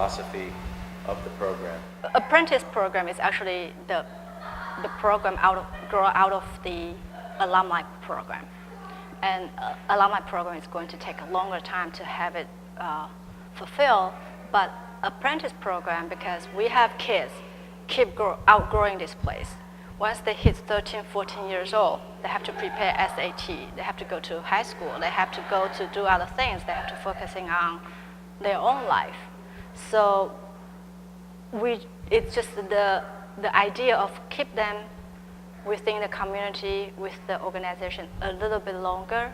philosophy of the program? Apprentice program is actually the program grow out of the alumni program. And alumni program is going to take a longer time to have it fulfilled, but apprentice program, because we have kids keep outgrowing this place. Once they hit 13, 14 years old, they have to prepare SAT, they have to go to high school, they have to go to do other things, they have to focusing on their own life. So it's just the idea of keep them within the community, with the organization a little bit longer,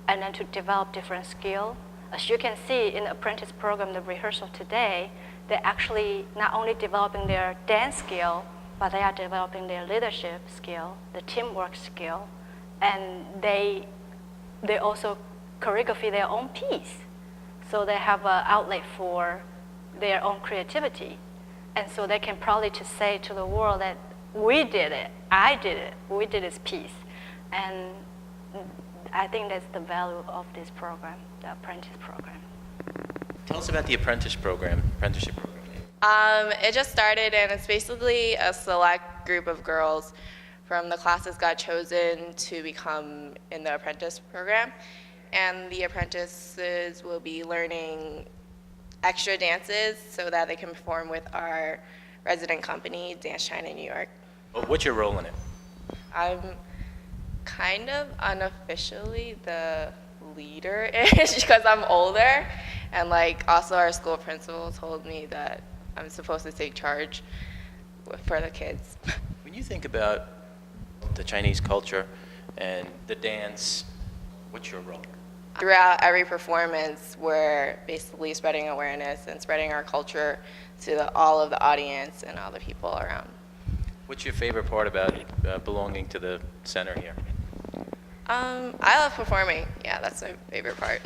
and then to develop different skill. As you can see in the apprentice program, the rehearsal today, they're actually not only developing their dance skill, but they are developing their leadership skill, the teamwork skill, and they also choreography their own piece. So they have an outlet for their own creativity. And so they can probably just say to the world that we did it, I did it, we did this piece. And I think that's the value of this program, the apprentice program. Tell us about the apprenticeship program. It just started, and it's basically a select group of girls from the classes got chosen to become in the apprentice program. And the apprentices will be learning extra dances so that they can perform with our resident company, Dance China in New York. What's your role in it? I'm kind of unofficially the leader-ish because I'm older, and like also our school principal told me that I'm supposed to take charge for the kids. When you think about the Chinese culture and the dance, what's your role? Throughout every performance, we're basically spreading awareness and spreading our culture to all of the audience and all the people around. What's your favorite part about belonging to the center here? I love performing. Yeah, that's my favorite part.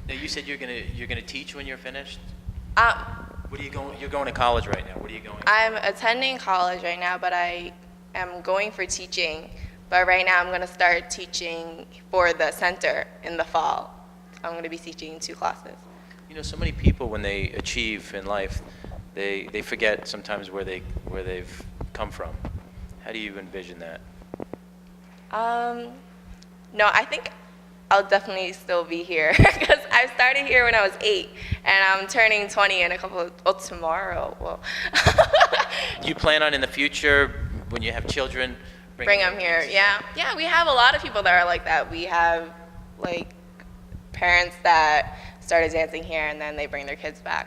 Now you said you're gonna teach when you're finished. What are you going? You're going to college right now. What are you going? I'm attending college right now, but I am going for teaching. But right now I'm going to start teaching for the center in the fall. I'm going to be teaching 2 classes. You know, so many people when they achieve in life, they forget sometimes where they've come from. How do you envision that? No, I think I'll definitely still be here because I started here when I was 8, and I'm turning 20 in tomorrow. Well. Do you plan on in the future when you have children? Bring them here, yeah. Yeah, we have a lot of people that are like that. We have like parents that started dancing here and then they bring their kids back.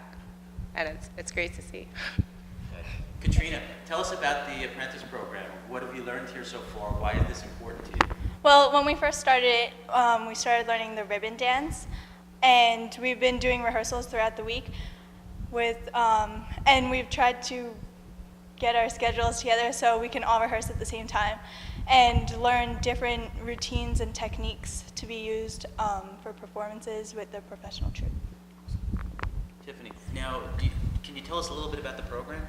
And it's great to see. Katrina, tell us about the apprentice program. What have you learned here so far? Why is this important to you? Well, when we first started, we started learning the ribbon dance, and we've been doing rehearsals throughout the week and we've tried to get our schedules together so we can all rehearse at the same time and learn different routines and techniques to be used for performances with the professional troupe. Tiffany, now can you tell us a little bit about the program?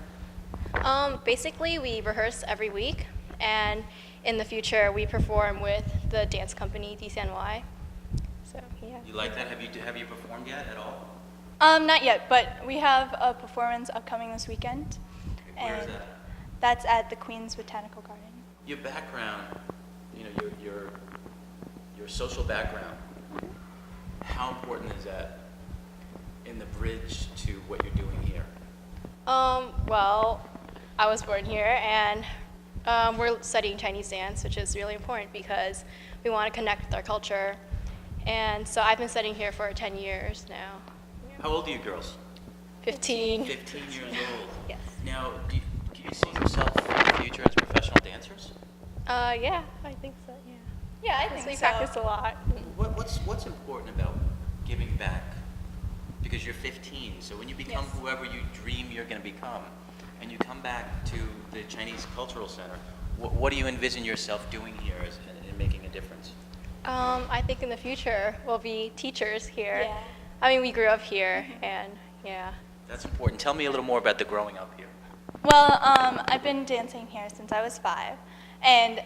Basically, we rehearse every week, and in the future, we perform with the dance company DCNY. So yeah. You like that? Have you performed yet at all? Not yet, but we have a performance upcoming this weekend. Where is that? That's at the Queen's Botanical Garden. Your background, you know, your social background, how important is that in the bridge to what you're doing here? Well, I was born here, and we're studying Chinese dance, which is really important because we want to connect with our culture. And so I've been studying here for 10 years now. How old are you girls? 15. 15 years old. Yes. Now, do you see yourself in the future as professional dancers? Yeah, I think so, yeah. Yeah, I think we so. practice a lot. What's important about giving back? Because you're 15, so when you become whoever you dream you're going to become, and you come back to the Chinese Cultural Center, what do you envision yourself doing here and making a difference? I think in the future we'll be teachers here. Yeah. I mean, we grew up here, and yeah. That's important. Tell me a little more about the growing up here. Well, I've been dancing here since I was 5, and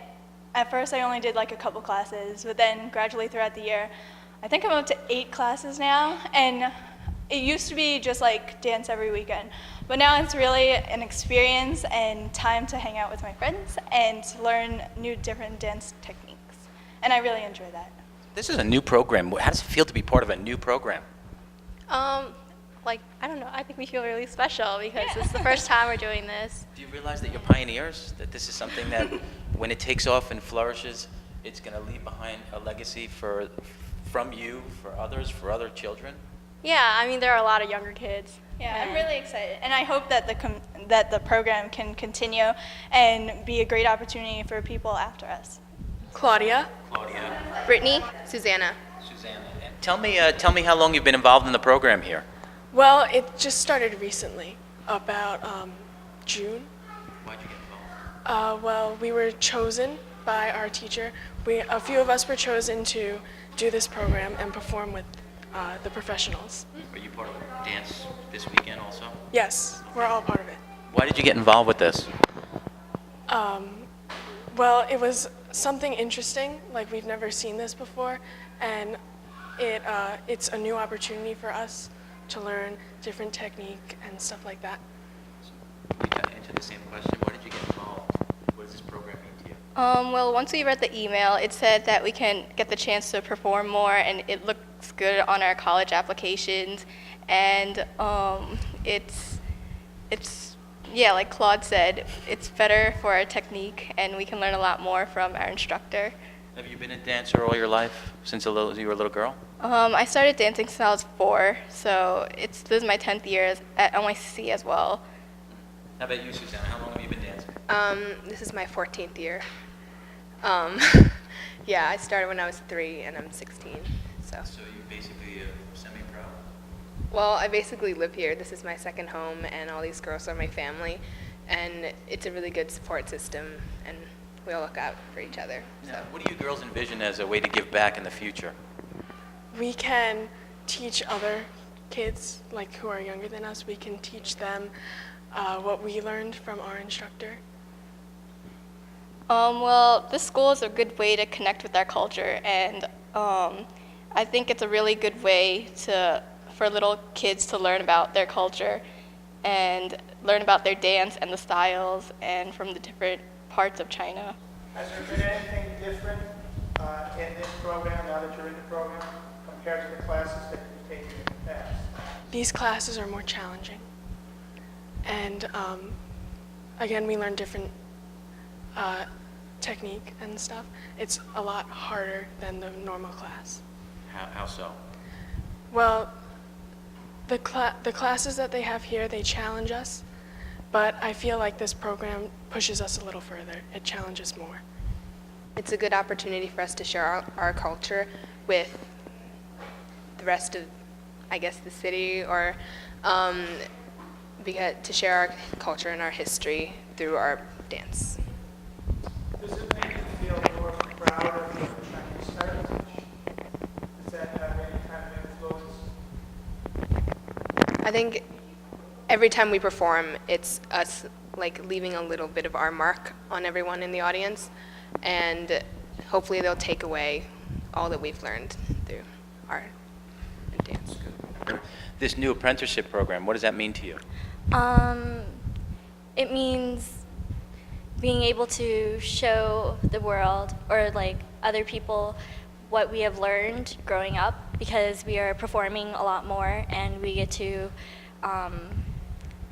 at first I only did like a couple classes, but then gradually throughout the year, I think I'm up to 8 classes now, and it used to be just like dance every weekend, but now it's really an experience and time to hang out with my friends and to learn new different dance techniques. And I really enjoy that. This is a new program. How does it feel to be part of a new program? Like, I don't know, I think we feel really special because it's the first time we're doing this. Do you realize that you're pioneers? That this is something that, when it takes off and flourishes, it's going to leave behind a legacy from you, for others, for other children? Yeah, I mean, there are a lot of younger kids. Yeah, I'm really excited, and I hope that the program can continue and be a great opportunity for people after us. Claudia. Claudia. Brittany. Susanna. Susanna. And tell me how long you've been involved in the program here. Well, it just started recently, about June. Why'd you get involved? Well, we were chosen by our teacher. A few of us were chosen to do this program and perform with the professionals. Are you part of dance this weekend also? Yes, we're all part of it. Why did you get involved with this? Well, it was something interesting, like we've never seen this before, and it's a new opportunity for us to learn different technique and stuff like that. You got into the same question. Why did you get involved? What does this program mean to you? Well, once we read the email, it said that we can get the chance to perform more, and it looks good on our college applications. And it's yeah, like Claude said, it's better for our technique, and we can learn a lot more from our instructor. Have you been a dancer all your life, since you were a little girl? I started dancing since I was 4, so this is my 10th year at NYCCC as well. How about you, Susanna? How long have you been dancing? This is my 14th year. Yeah, I started when I was 3 and I'm 16. So you basically semi-pro? well, I basically live here. This is my second home, and all these girls are my family, and it's a really good support system, and we all look out for each other. So. Now, what do you girls envision as a way to give back in the future? We can teach other kids, like who are younger than us, we can teach them what we learned from our instructor. Well, this school is a good way to connect with our culture, and I think it's a really good way for little kids to learn about their culture and learn about their dance and the styles and from the different parts of China. Has there been anything different in this program, now that you're in the program, compared to the classes that you've taken in the past? These classes are more challenging. And again, we learn different technique and stuff. It's a lot harder than the normal class. How so? Well, the classes that they have here, they challenge us, but I feel like this program pushes us a little further. It challenges more. It's a good opportunity for us to share our culture with the rest of, I guess, the city, or to share our culture and our history through our dance. Does it make you feel more proud of the Chinese heritage? Does that have any kind of influence? I think every time we perform, it's us like leaving a little bit of our mark on everyone in the audience, and hopefully they'll take away all that we've learned through art and dance. This new apprenticeship program, what does that mean to you? It means being able to show the world or like other people what we have learned growing up, because we are performing a lot more and we get to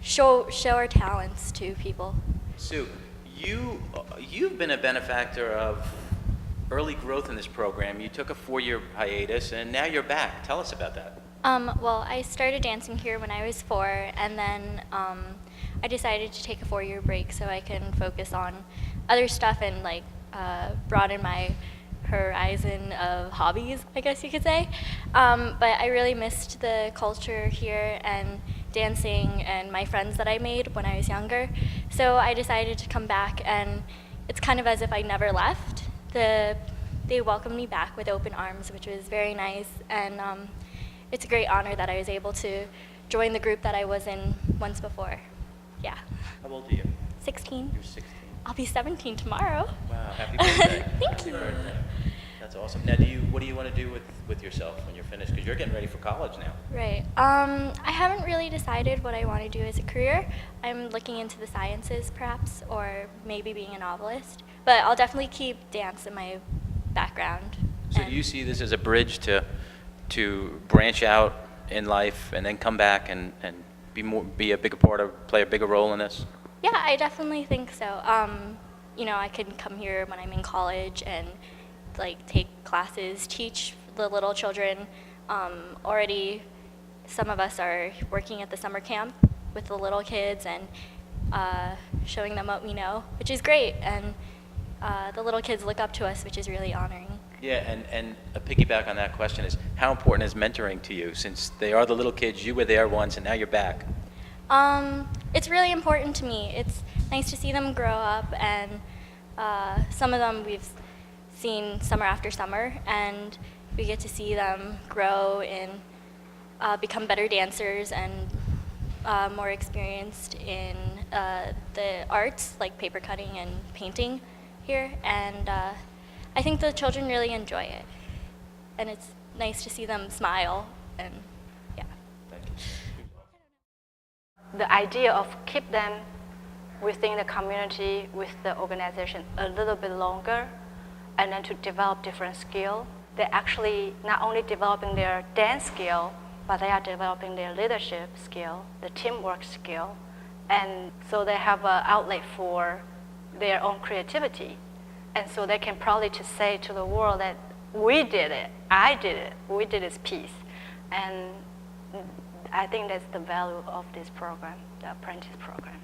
show our talents to people. Sue, you've been a benefactor of early growth in this program. You took a 4-year hiatus and now you're back. Tell us about that. Well, I started dancing here when I was 4, and then I decided to take a 4-year break so I can focus on other stuff and like broaden my horizon of hobbies, I guess you could say. But I really missed the culture here and dancing and my friends that I made when I was younger. So I decided to come back, and it's kind of as if I never left. They welcomed me back with open arms, which was very nice, and it's a great honor that I was able to join the group that I was in once before. Yeah. How old are you? 16. You're 16. I'll be 17 tomorrow. Wow, happy birthday. Thank Happy you. birthday. That's awesome. Now, what do you want to do with yourself when you're finished? Because you're getting ready for college now. Right. I haven't really decided what I want to do as a career. I'm looking into the sciences, perhaps, or maybe being a novelist. But I'll definitely keep dance in my background. So do you see this as a bridge to branch out in life and then come back and be a bigger part of, play a bigger role in this? Yeah, I definitely think so. You know, I can come here when I'm in college and like take classes, teach the little children. Already, some of us are working at the summer camp with the little kids and showing them what we know, which is great. And the little kids look up to us, which is really honoring. Yeah, and a piggyback on that question is, how important is mentoring to you, since they are the little kids, you were there once, and now you're back? It's really important to me. It's nice to see them grow up, and some of them we've seen summer after summer, and we get to see them grow and become better dancers and more experienced in the arts, like paper cutting and painting here, and I think the children really enjoy it, and it's nice to see them smile, and yeah. Thank you. The idea of keep them within the community, with the organization a little bit longer, and then to develop different skill. They're actually not only developing their dance skill, but they are developing their leadership skill, the teamwork skill, and so they have an outlet for their own creativity. And so they can probably just say to the world that we did it, I did it, we did this piece. And I think that's the value of this program, the apprentice program.